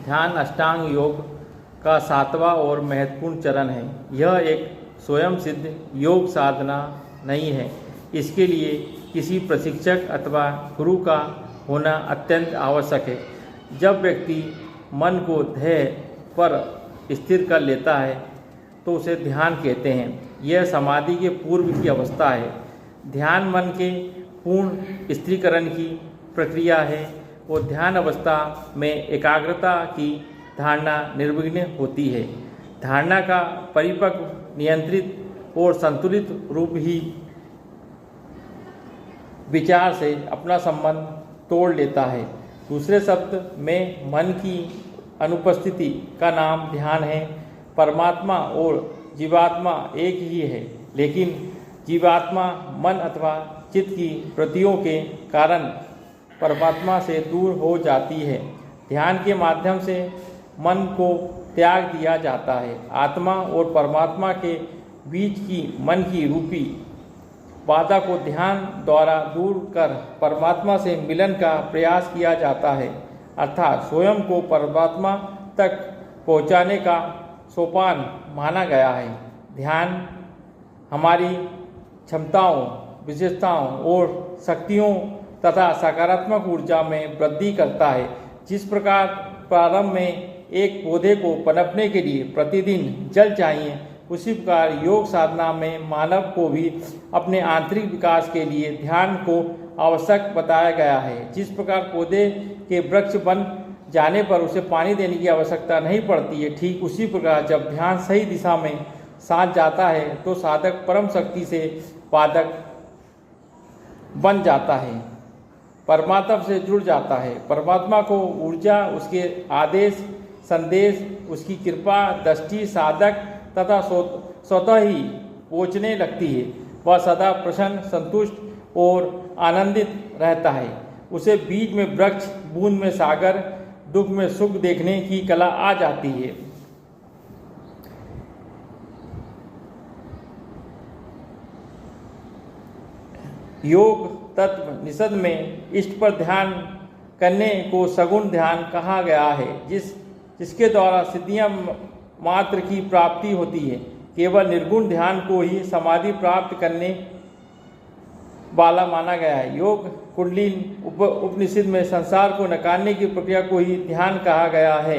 ध्यान अष्टांग योग का 7वां और महत्वपूर्ण चरण है। यह एक स्वयं सिद्ध योग साधना नहीं है। इसके लिए किसी प्रशिक्षक अथवा गुरु का होना अत्यंत आवश्यक है। जब व्यक्ति मन को ध्येय पर स्थिर कर लेता है तो उसे ध्यान कहते हैं। यह समाधि के पूर्व की अवस्था है। ध्यान मन के पूर्ण स्थिरीकरण की प्रक्रिया है और ध्यान अवस्था में एकाग्रता की धारणा निर्विघ्न होती है। धारणा का परिपक्व, नियंत्रित और संतुलित रूप ही विचार से अपना संबंध तोड़ लेता है। दूसरे शब्द में मन की अनुपस्थिति का नाम ध्यान है। परमात्मा और जीवात्मा एक ही है, लेकिन जीवात्मा मन अथवा चित्त की वृत्तियों के कारण परमात्मा से दूर हो जाती है। ध्यान के माध्यम से मन को त्याग दिया जाता है। आत्मा और परमात्मा के बीच की मन की रूपी बाधा को ध्यान द्वारा दूर कर परमात्मा से मिलन का प्रयास किया जाता है, अर्थात स्वयं को परमात्मा तक पहुँचाने का सोपान माना गया है। ध्यान हमारी क्षमताओं, विशेषताओं और शक्तियों तथा सकारात्मक ऊर्जा में वृद्धि करता है। जिस प्रकार प्रारंभ में एक पौधे को पनपने के लिए प्रतिदिन जल चाहिए, उसी प्रकार योग साधना में मानव को भी अपने आंतरिक विकास के लिए ध्यान को आवश्यक बताया गया है। जिस प्रकार पौधे के वृक्ष बन जाने पर उसे पानी देने की आवश्यकता नहीं पड़ती है, ठीक उसी प्रकार जब ध्यान सही दिशा में साथ जाता है तो साधक परम शक्ति से पादक बन जाता है, परमात्मा से जुड़ जाता है। परमात्मा को ऊर्जा, उसके आदेश, संदेश, उसकी कृपा दृष्टि साधक तथा स्वतः ही पहुँचने लगती है। वह सदा प्रसन्न, संतुष्ट और आनंदित रहता है। उसे बीज में वृक्ष, बूंद में सागर, दुख में सुख देखने की कला आ जाती है। योग तत्व निषद में इष्ट पर ध्यान करने को सगुण ध्यान कहा गया है, जिसके द्वारा सिद्धियां मात्र की प्राप्ति होती है। केवल निर्गुण ध्यान को ही समाधि प्राप्त करने वाला माना गया है। योग कुंडलिनी उपनिषद में संसार को नकारने की प्रक्रिया को ही ध्यान कहा गया है।